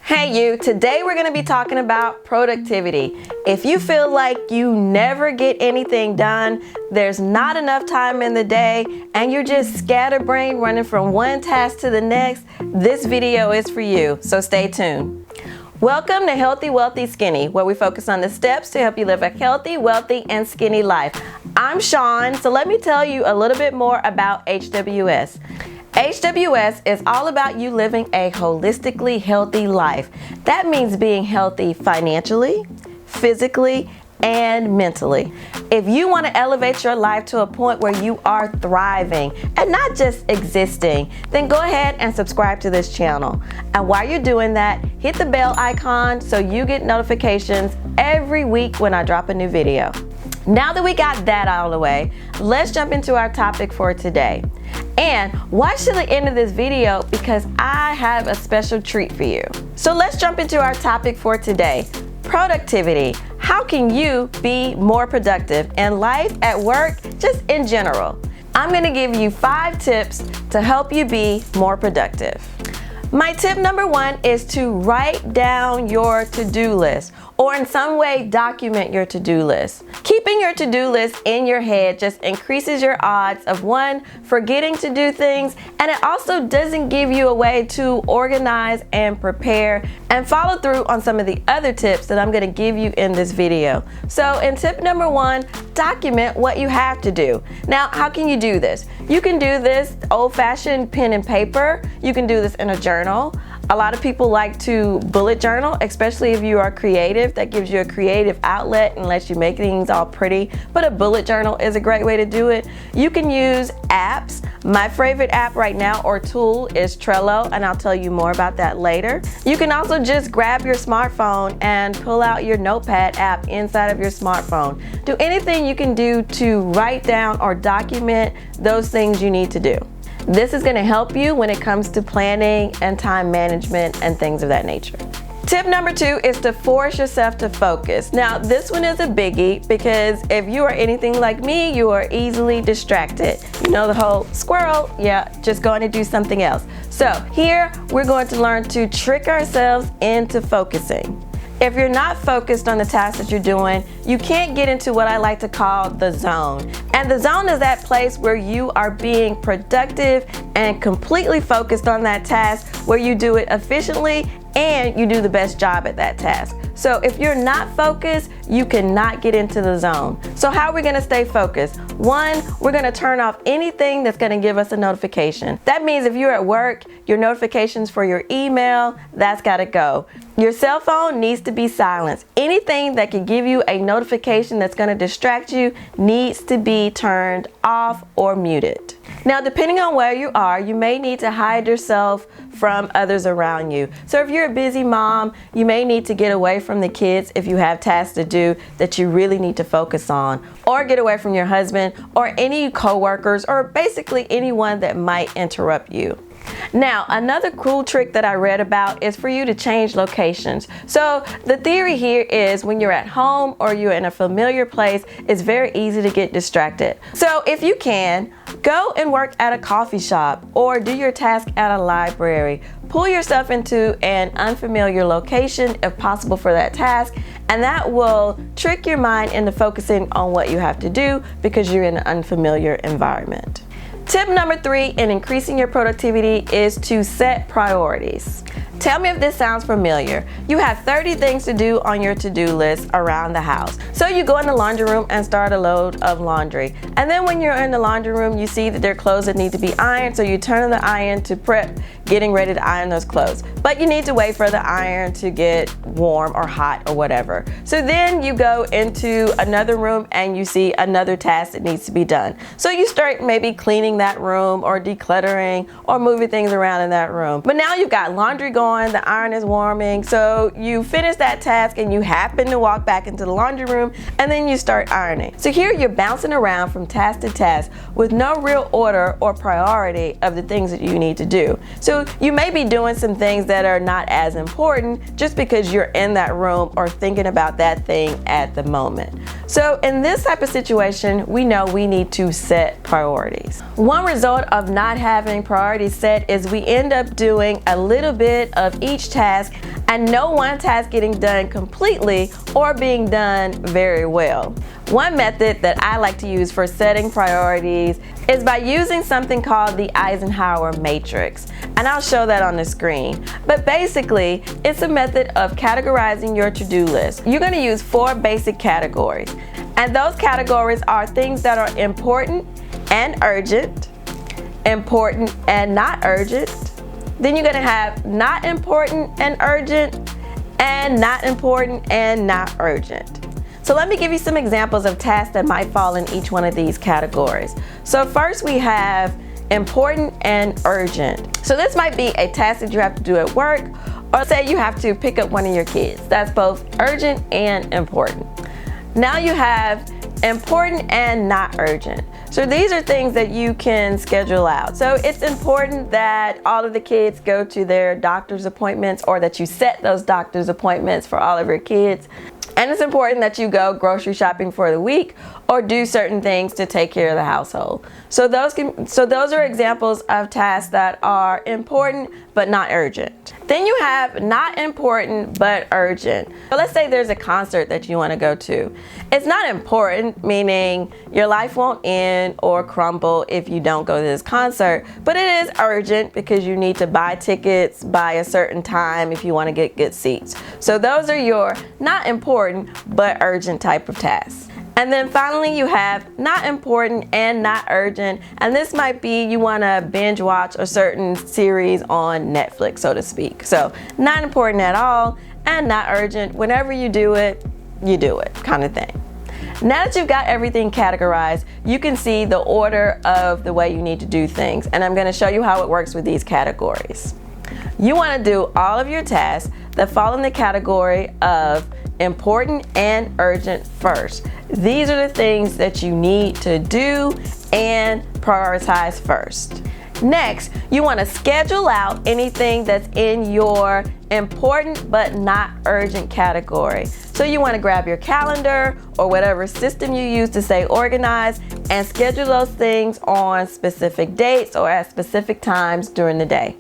Hey you, today we're going to be talking about productivity. If you feel like you never get anything done, there's not enough time in the day, and you're just scatterbrained running from one task to the next, this video is for you, so stay tuned. Welcome to Healthy, Wealthy, Skinny, where we focus on the steps to help you live a healthy, wealthy, and skinny life. I'm Sean, so let me tell you a little bit more about HWS. HWS is all about you living a holistically healthy life. That means being healthy financially, physically, and mentally. If you want to elevate your life to a point where you are thriving and not just existing, then go ahead and subscribe to this channel. And while you're doing that, hit the bell icon so you get notifications every week when I drop a new video. Now that we got that out of the way, let's jump into our topic for today. And watch till the end of this video because I have a special treat for you. So let's jump into our topic for today. Productivity. How can you be more productive in life, at work, just in general? I'm going to give you 5 tips to help you be more productive. My tip number 1 is to write down your to-do list, or in some way document your to-do list. Keeping your to-do list in your head just increases your odds of 1, forgetting to do things, and it also doesn't give you a way to organize and prepare and follow through on some of the other tips that I'm going to give you in this video. So in tip number 1, document what you have to do. Now, how can you do this? You can do this old-fashioned pen and paper. You can do this in a journal. A lot of people like to bullet journal, especially if you are creative. That gives you a creative outlet and lets you make things all pretty. But a bullet journal is a great way to do it. You can use apps. My favorite app right now or tool is Trello, and I'll tell you more about that later. You can also just grab your smartphone and pull out your Notepad app inside of your smartphone. Do anything you can do to write down or document those things you need to do. This is going to help you when it comes to planning and time management and things of that nature. Tip number 2 is to force yourself to focus. Now, this one is a biggie because if you are anything like me, you are easily distracted. You know the whole squirrel, yeah, just going to do something else. So here, we're going to learn to trick ourselves into focusing. If you're not focused on the task that you're doing, you can't get into what I like to call the zone. And the zone is that place where you are being productive and completely focused on that task, where you do it efficiently and you do the best job at that task. So if you're not focused, you cannot get into the zone. So how are we going to stay focused? 1, we're going to turn off anything that's going to give us a notification. That means if you're at work, your notifications for your email, that's got to go. Your cell phone needs to be silenced. Anything that can give you a notification that's going to distract you needs to be turned off or muted. Now, depending on where you are, you may need to hide yourself from others around you. So if you're a busy mom, you may need to get away from the kids if you have tasks to do that you really need to focus on, or get away from your husband or any coworkers or basically anyone that might interrupt you. Now, another cool trick that I read about is for you to change locations. So the theory here is when you're at home or you're in a familiar place, it's very easy to get distracted. So if you can, go and work at a coffee shop or do your task at a library. Pull yourself into an unfamiliar location if possible for that task, and that will trick your mind into focusing on what you have to do because you're in an unfamiliar environment. Tip number 3 in increasing your productivity is to set priorities. Tell me if this sounds familiar. You have 30 things to do on your to-do list around the house. So you go in the laundry room and start a load of laundry. And then when you're in the laundry room, you see that there are clothes that need to be ironed, so you turn on the iron to prep getting ready to iron those clothes. But you need to wait for the iron to get warm or hot or whatever. So then you go into another room and you see another task that needs to be done. So you start maybe cleaning that room or decluttering or moving things around in that room. But now you've got laundry going, the iron is warming, so you finish that task and you happen to walk back into the laundry room and then you start ironing. So here you're bouncing around from task to task with no real order or priority of the things that you need to do. So you may be doing some things that are not as important just because you're in that room or thinking about that thing at the moment. So in this type of situation, we know we need to set priorities. One result of not having priorities set is we end up doing a little bit of each task and know one task getting done completely or being done very well. One method that I like to use for setting priorities is by using something called the Eisenhower matrix, and I'll show that on the screen. But basically, it's a method of categorizing your to-do list. You're going to use 4 basic categories, and those categories are things that are important and urgent, important and not urgent. Then you're going to have not important and urgent, and not important and not urgent. So let me give you some examples of tasks that might fall in each one of these categories. So first we have important and urgent. So this might be a task that you have to do at work, or say you have to pick up one of your kids. That's both urgent and important. Now you have important and not urgent. So these are things that you can schedule out. So it's important that all of the kids go to their doctor's appointments, or that you set those doctor's appointments for all of your kids. And it's important that you go grocery shopping for the week or do certain things to take care of the household. So those are examples of tasks that are important but not urgent. Then you have not important but urgent. So let's say there's a concert that you want to go to. It's not important, meaning your life won't end or crumble if you don't go to this concert, but it is urgent because you need to buy tickets by a certain time if you want to get good seats. So those are your not important but urgent type of tasks. And then finally you have not important and not urgent, and this might be you want to binge watch a certain series on Netflix, so to speak. So not important at all and not urgent. Whenever you do it kind of thing. Now that you've got everything categorized, you can see the order of the way you need to do things, and I'm going to show you how it works with these categories. You want to do all of your tasks that fall in the category of important and urgent first. These are the things that you need to do and prioritize first. Next, you want to schedule out anything that's in your important but not urgent category. So you want to grab your calendar or whatever system you use to stay organized and schedule those things on specific dates or at specific times during the day.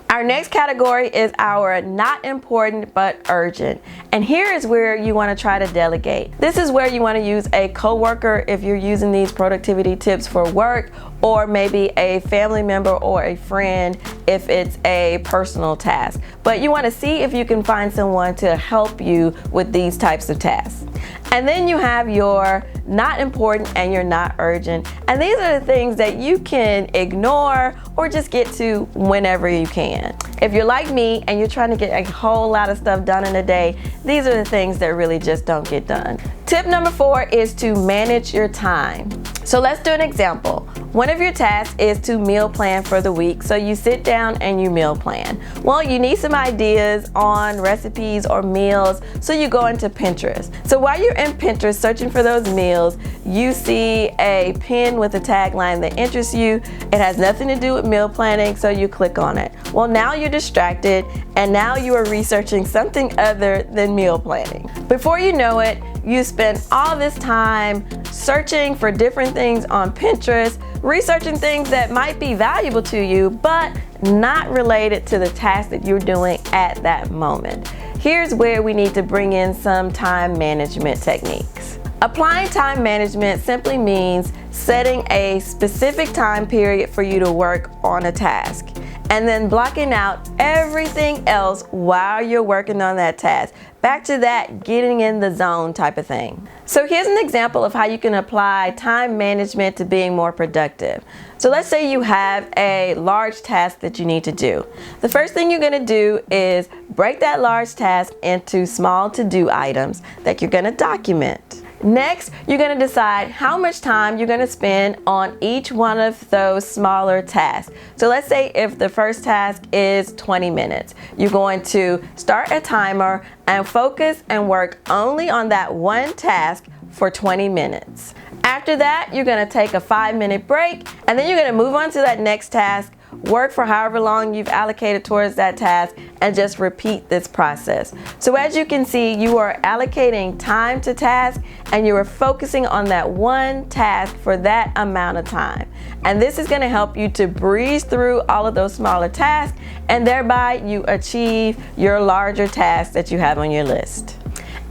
Our next category is our not important but urgent. And here is where you want to try to delegate. This is where you want to use a coworker if you're using these productivity tips for work, or maybe a family member or a friend if it's a personal task. But you want to see if you can find someone to help you with these types of tasks. And then you have your not important and your not urgent. And these are the things that you can ignore or just get to whenever you can. If you're like me and you're trying to get a whole lot of stuff done in a day, these are the things that really just don't get done. Tip number 4 is to manage your time. So let's do an example. One of your tasks is to meal plan for the week. So you sit down and you meal plan. Well, you need some ideas on recipes or meals, so you go into Pinterest. So while you're in Pinterest searching for those meals, you see a pin with a tagline that interests you. It has nothing to do with meal planning, so you click on it. Well, now you're distracted and now you are researching something other than meal planning. Before you know it, you spend all this time searching for different things on Pinterest, researching things that might be valuable to you, but not related to the task that you're doing at that moment. Here's where we need to bring in some time management techniques. Applying time management simply means setting a specific time period for you to work on a task, and then blocking out everything else while you're working on that task. Back to that getting in the zone type of thing. So here's an example of how you can apply time management to being more productive. So let's say you have a large task that you need to do. The first thing you're going to do is break that large task into small to-do items that you're going to document. Next, you're going to decide how much time you're going to spend on each one of those smaller tasks. So let's say if the first task is 20 minutes, you're going to start a timer and focus and work only on that one task for 20 minutes. After that, you're going to take a 5-minute break, and then you're going to move on to that next task work for however long you've allocated towards that task, and just repeat this process. So as you can see, you are allocating time to task and you are focusing on that one task for that amount of time. And this is going to help you to breeze through all of those smaller tasks, and thereby you achieve your larger tasks that you have on your list.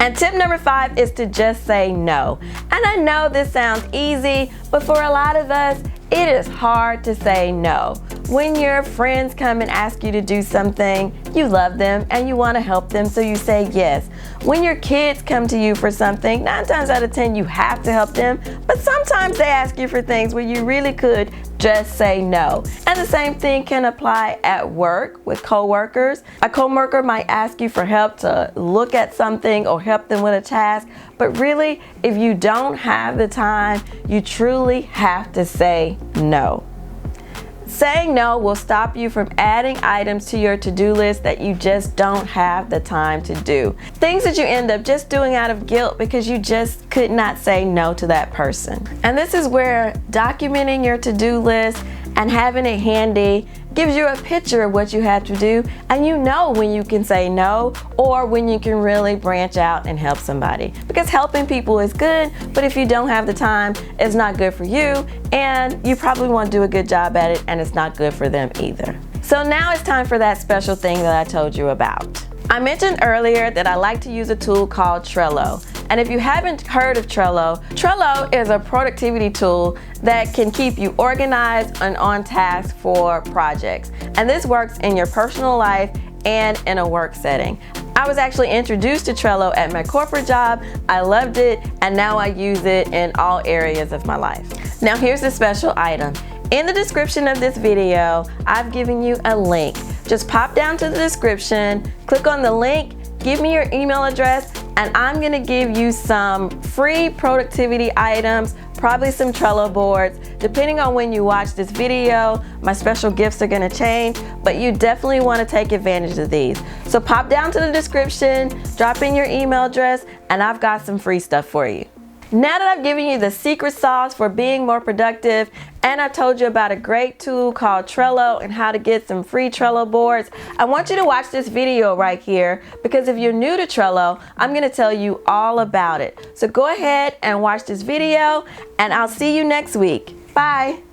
And tip number 5 is to just say no. And I know this sounds easy, but for a lot of us, it is hard to say no. When your friends come and ask you to do something, you love them and you want to help them, so you say yes. When your kids come to you for something, 9 times out of 10 you have to help them, but sometimes they ask you for things where you really could just say no. And the same thing can apply at work with coworkers. A coworker might ask you for help to look at something or help them with a task, but really, if you don't have the time, you truly have to say no. Saying no will stop you from adding items to your to-do list that you just don't have the time to do. Things that you end up just doing out of guilt because you just could not say no to that person. And this is where documenting your to-do list and having it handy gives you a picture of what you have to do, and you know when you can say no or when you can really branch out and help somebody. Because helping people is good, but if you don't have the time, it's not good for you, and you probably won't do a good job at it, and it's not good for them either. So now it's time for that special thing that I told you about. I mentioned earlier that I like to use a tool called Trello. And if you haven't heard of Trello, Trello is a productivity tool that can keep you organized and on task for projects. And this works in your personal life and in a work setting. I was actually introduced to Trello at my corporate job. I loved it, and now I use it in all areas of my life. Now here's the special item. In the description of this video, I've given you a link. Just pop down to the description, click on the link, give me your email address, and I'm gonna give you some free productivity items, probably some Trello boards. Depending on when you watch this video, my special gifts are gonna change, but you definitely wanna take advantage of these. So pop down to the description, drop in your email address, and I've got some free stuff for you. Now that I've given you the secret sauce for being more productive, and I told you about a great tool called Trello and how to get some free Trello boards, I want you to watch this video right here, because if you're new to Trello, I'm going to tell you all about it. So go ahead and watch this video, and I'll see you next week. Bye.